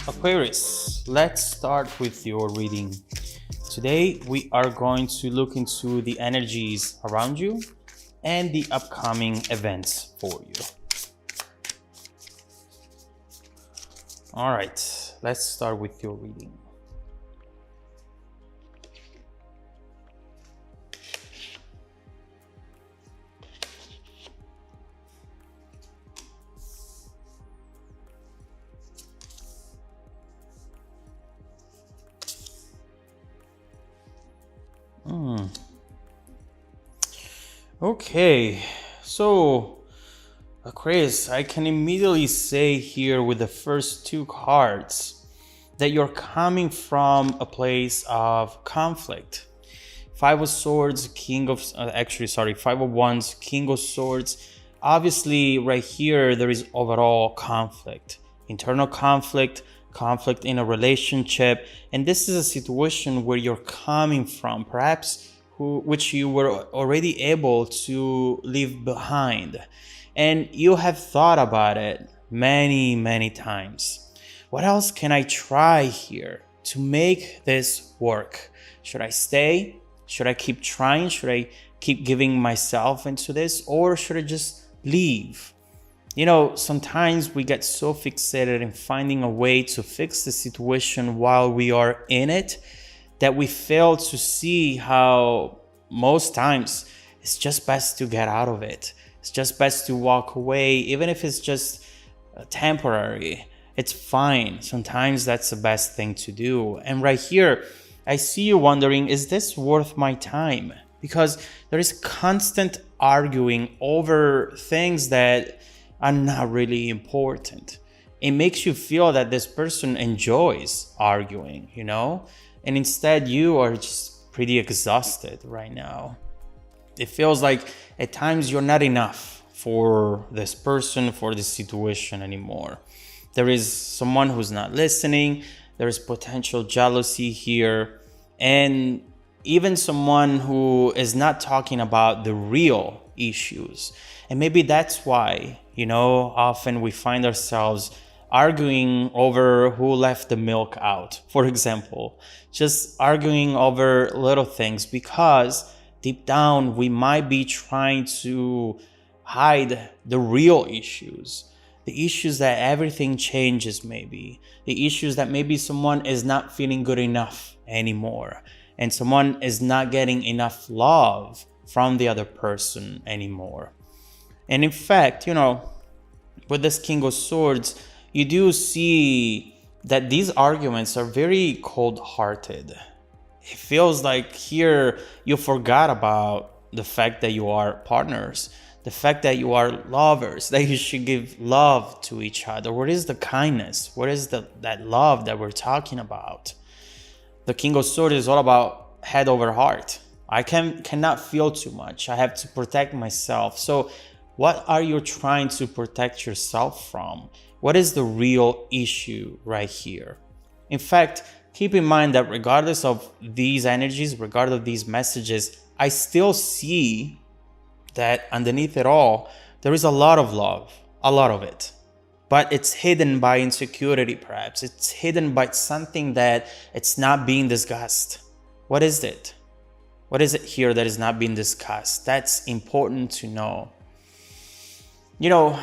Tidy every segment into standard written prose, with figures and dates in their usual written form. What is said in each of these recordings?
Aquarius, let's start with your reading. Today we are going to look into the energies around you and the upcoming events for you. All right, let's start with your reading. Okay, so Aquarius, I can immediately say here with the first two cards that you're coming from a place of conflict. Five of Swords, Five of Wands, King of Swords. Obviously, right here, there is overall conflict, internal conflict, conflict in a relationship. And this is a situation where you're coming from, perhaps which you were already able to leave behind. And you have thought about it many, many times. What else can I try here to make this work? Should I stay? Should I keep trying? Should I keep giving myself into this? Or should I just leave? You know, sometimes we get so fixated in finding a way to fix the situation while we are in it that we fail to see how most times it's just best to get out of it. It's just best to walk away, even if it's just temporary. It's fine. Sometimes that's the best thing to do. And right here, I see you wondering, is this worth my time? Because there is constant arguing over things that are not really important. It makes you feel that this person enjoys arguing, you know? And instead you are just pretty exhausted right now. It feels like at times you're not enough for this person, for this situation anymore. There is someone who's not listening. There is potential jealousy here. And even someone who is not talking about the real issues. And maybe that's why, you know, often we find ourselves arguing over who left the milk out, for example, just arguing over little things because deep down we might be trying to hide the real issues, the issues that everything changes, maybe the issues that maybe someone is not feeling good enough anymore and someone is not getting enough love from the other person anymore. And in fact, you know, with this King of Swords, you do see that these arguments are very cold-hearted. It feels like here you forgot about the fact that you are partners, the fact that you are lovers, that you should give love to each other. What is the kindness? What is that love that we're talking about? The King of Swords is all about head over heart. I cannot feel too much. I have to protect myself. So what are you trying to protect yourself from? What is the real issue right here? In fact, keep in mind that regardless of these energies, regardless of these messages, I still see that underneath it all, there is a lot of love, a lot of it. But it's hidden by insecurity, perhaps. It's hidden by something that it's not being discussed. What is it? What is it here that is not being discussed? That's important to know. You know,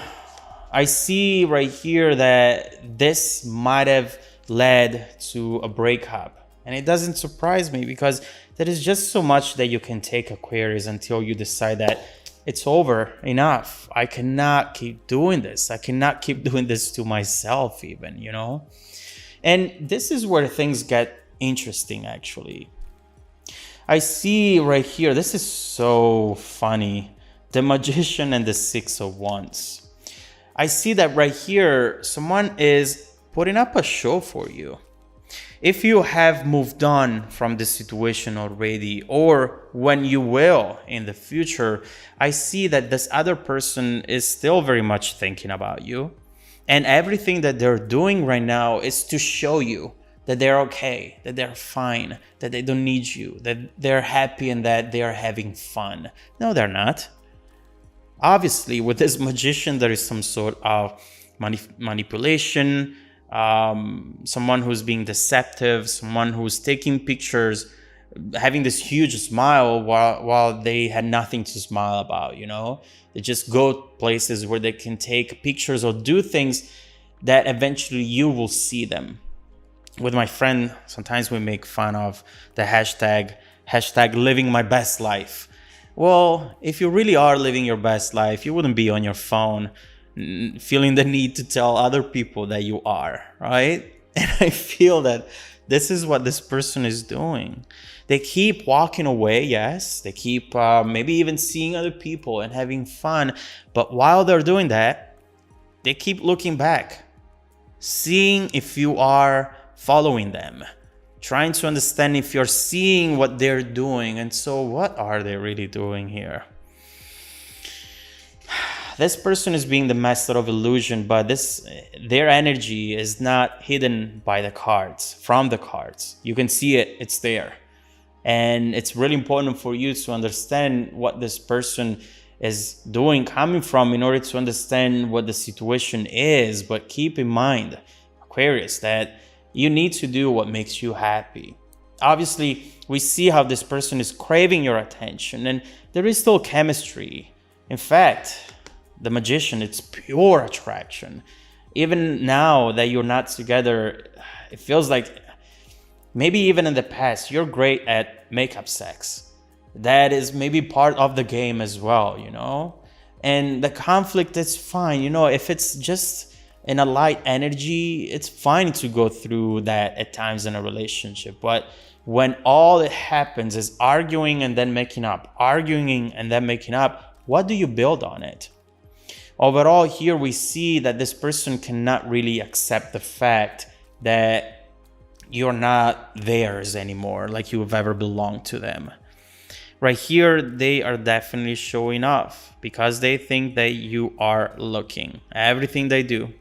I see right here that this might have led to a breakup. And it doesn't surprise me because there is just so much that you can take, Aquarius, until you decide that it's over, enough. I cannot keep doing this. I cannot keep doing this to myself even, you know? And this is where things get interesting, actually. I see right here, this is so funny. The Magician and the Six of Wands. I see that right here, someone is putting up a show for you. If you have moved on from this situation already, or when you will in the future, I see that this other person is still very much thinking about you. And everything that they're doing right now is to show you that they're okay, that they're fine, that they don't need you, that they're happy and that they are having fun. No, they're not. Obviously, with this Magician, there is some sort of manipulation. someone who's being deceptive, someone who's taking pictures, having this huge smile while they had nothing to smile about, you know? They just go places where they can take pictures or do things that eventually you will see them. With my friend, sometimes we make fun of the hashtag living my best life. Well, if you really are living your best life, you wouldn't be on your phone feeling the need to tell other people that you are, right? And I feel that this is what this person is doing. They keep walking away, yes. They keep maybe even seeing other people and having fun. But while they're doing that, they keep looking back, seeing if you are following them, trying to understand if you're seeing what they're doing. And so what are they really doing here? This person is being the master of illusion, but their energy is not hidden by the cards, from the cards. You can see it, it's there. And it's really important for you to understand what this person is doing, coming from, in order to understand what the situation is. But keep in mind, Aquarius, that you need to do what makes you happy. Obviously, we see how this person is craving your attention, and there is still chemistry. In fact, the Magician, it's pure attraction. Even now that you're not together, it feels like maybe even in the past, you're great at makeup sex. That is maybe part of the game as well, you know? And the conflict is fine. You know, if it's just in a light energy, it's fine to go through that at times in a relationship. But when all it happens is arguing and then making up, arguing and then making up, what do you build on it? Overall, here we see that this person cannot really accept the fact that you're not theirs anymore, like you've ever belonged to them. Right here, they are definitely showing off because they think that you are looking. Everything they do,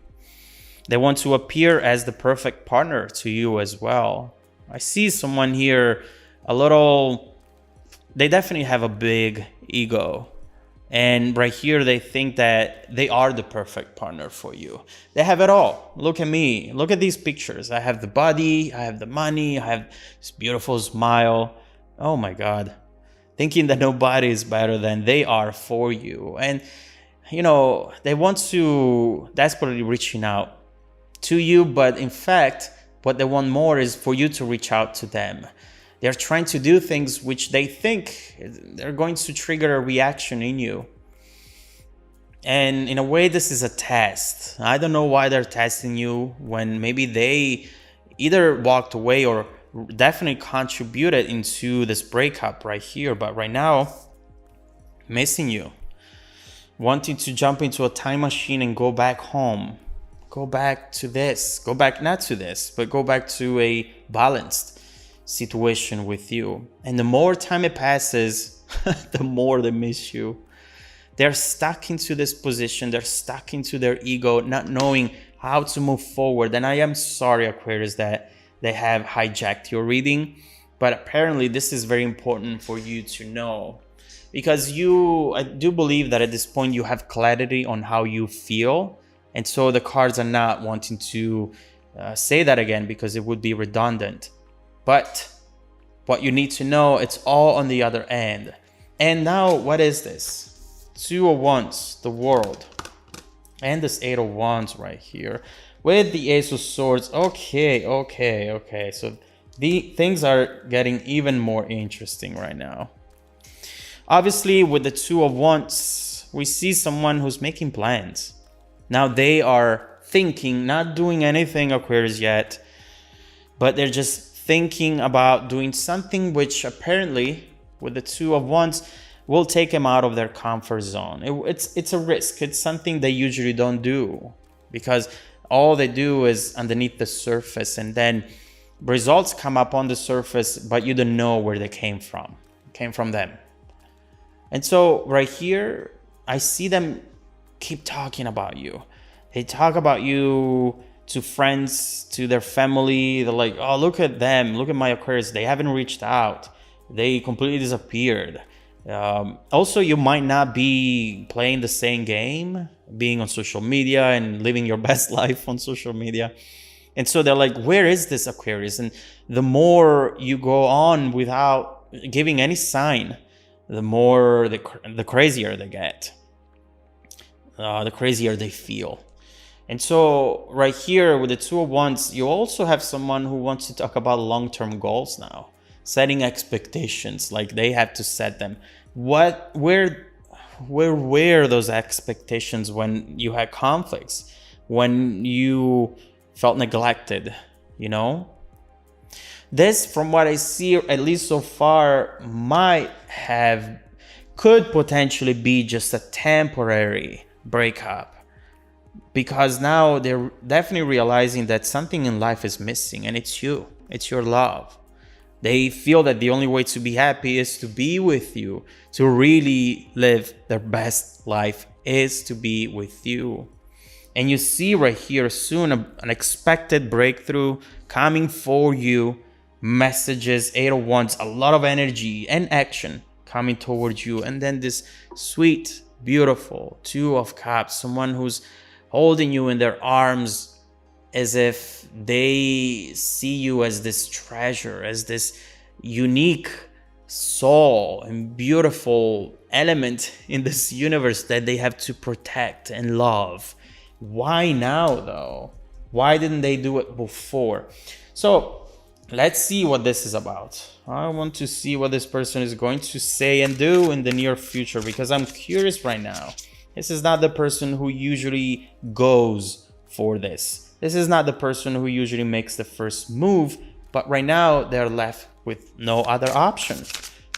they want to appear as the perfect partner to you as well. I see someone here they definitely have a big ego. And right here, they think that they are the perfect partner for you. They have it all. Look at me. Look at these pictures. I have the body. I have the money. I have this beautiful smile. Oh my God. Thinking that nobody is better than they are for you. And, you know, they want to desperately reaching out to you. But in fact, what they want more is for you to reach out to them. They're trying to do things which they think they're going to trigger a reaction in you. And in a way, this is a test. I don't know why they're testing you when maybe they either walked away or definitely contributed into this breakup right here. But right now, missing you. Wanting to jump into a time machine and go back home. Go back to this. Go back not to this, but go back to a balanced situation with you. And the more time it passes, the more they miss you. They're stuck into this position. They're stuck into their ego, not knowing how to move forward. And I am sorry, Aquarius, that they have hijacked your reading, but apparently this is very important for you to know, because I do believe that at this point you have clarity on how you feel. And so the cards are not wanting to say that again, because it would be redundant. But what you need to know, it's all on the other end. And now, what is this? 2 of Wands, the World. And this 8 of Wands right here. With the Ace of Swords. Okay. So the things are getting even more interesting right now. Obviously, with the 2 of Wands, we see someone who's making plans. Now they are thinking, not doing anything, Aquarius, yet. But they're just thinking about doing something which apparently with the 2 of Wands will take them out of their comfort zone. It's a risk. It's something they usually don't do, because all they do is underneath the surface, and then results come up on the surface, but you don't know where they came from. It came from them. And so right here, I see them keep talking about you. They talk about you to friends, to their family. They're like, oh, look at them. Look at my Aquarius. They haven't reached out. They completely disappeared. Also, you might not be playing the same game, being on social media and living your best life on social media. And so they're like, where is this Aquarius? And the more you go on without giving any sign, the more the crazier they get, the crazier they feel. And so right here with the Two of Wands, you also have someone who wants to talk about long-term goals now, setting expectations, like they have to set them. Where were those expectations when you had conflicts, when you felt neglected, you know? This, from what I see, at least so far, could potentially be just a temporary breakup, because now they're definitely realizing that something in life is missing, and it's you, it's your love. They feel that the only way to be happy is to be with you, to really live their best life is to be with you. And you see right here soon an unexpected breakthrough coming for you. Messages, 8 of Wands, a lot of energy and action coming towards you. And then this sweet, beautiful 2 of Cups, someone who's holding you in their arms as if they see you as this treasure, as this unique soul and beautiful element in this universe that they have to protect and love. Why now though? Why didn't they do it before? So let's see what this is about. I want to see what this person is going to say and do in the near future, because I'm curious right now. This is not the person who usually goes for this. This is not the person who usually makes the first move, but right now they're left with no other option.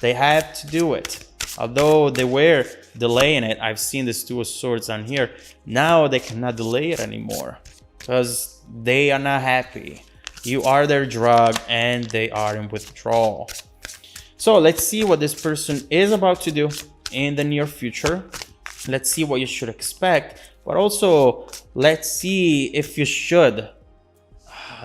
They have to do it. Although they were delaying it, I've seen this 2 of Swords on here. Now they cannot delay it anymore because they are not happy. You are their drug and they are in withdrawal. So let's see what this person is about to do in the near future. Let's see what you should expect, but also let's see if you should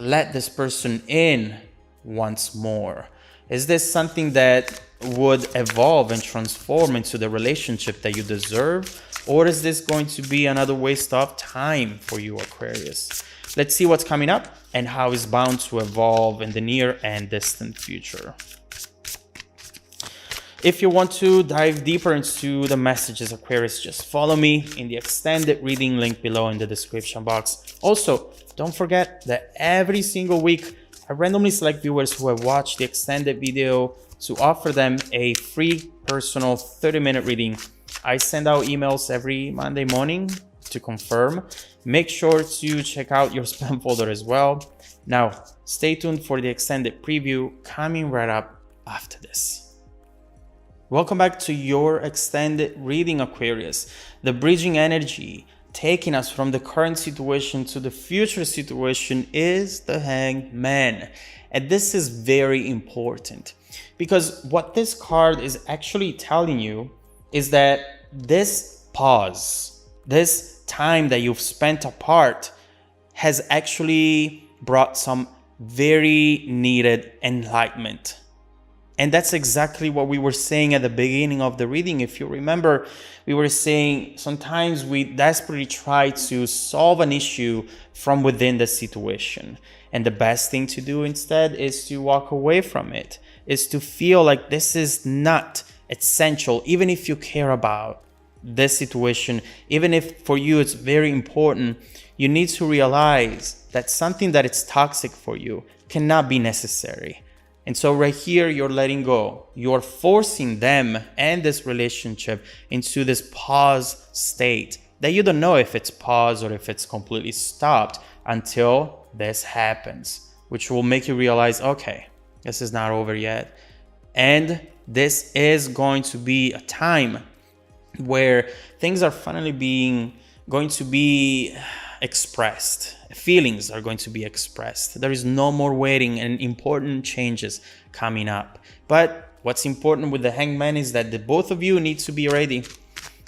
let this person in once more. Is this something that would evolve and transform into the relationship that you deserve? Or is this going to be another waste of time for you, Aquarius? Let's see what's coming up and how it's bound to evolve in the near and distant future. If you want to dive deeper into the messages, Aquarius, just follow me in the extended reading link below in the description box. Also, don't forget that every single week, I randomly select viewers who have watched the extended video to offer them a free personal 30-minute reading. I send out emails every Monday morning to confirm. Make sure to check out your spam folder as well. Now, stay tuned for the extended preview coming right up after this. Welcome back to your extended reading, Aquarius. The bridging energy taking us from the current situation to the future situation is the Hanged Man. And this is very important because what this card is actually telling you is that this pause, this time that you've spent apart has actually brought some very needed enlightenment. And that's exactly what we were saying at the beginning of the reading. If you remember, we were saying sometimes we desperately try to solve an issue from within the situation. And the best thing to do instead is to walk away from it, is to feel like this is not essential, even if you care about this situation, even if for you it's very important. You need to realize that something that is toxic for you cannot be necessary. And so right here, you're letting go. You're forcing them and this relationship into this pause state that you don't know if it's paused or if it's completely stopped until this happens, which will make you realize, okay, this is not over yet. And this is going to be a time where things are finally going to be expressed. Feelings are going to be expressed. There is no more waiting and important changes coming up. But what's important with the Hanged Man is that the both of you need to be ready.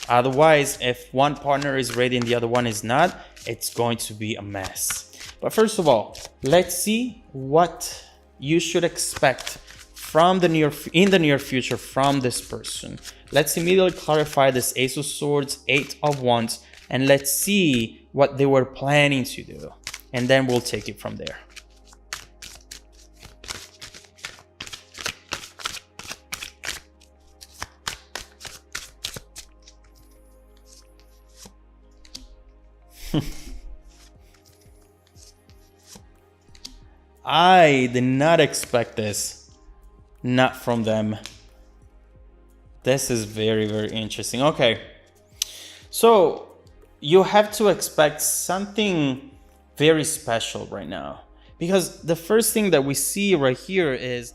Otherwise, if one partner is ready and the other one is not, it's going to be a mess. But first of all, let's see what you should expect from in the near future from this person. Let's immediately clarify this Ace of Swords, 8 of Wands, and let's see what they were planning to do. and then we'll take it from there. I did not expect this. Not from them. This is very, very interesting. Okay. So you have to expect something very special right now. Because the first thing that we see right here is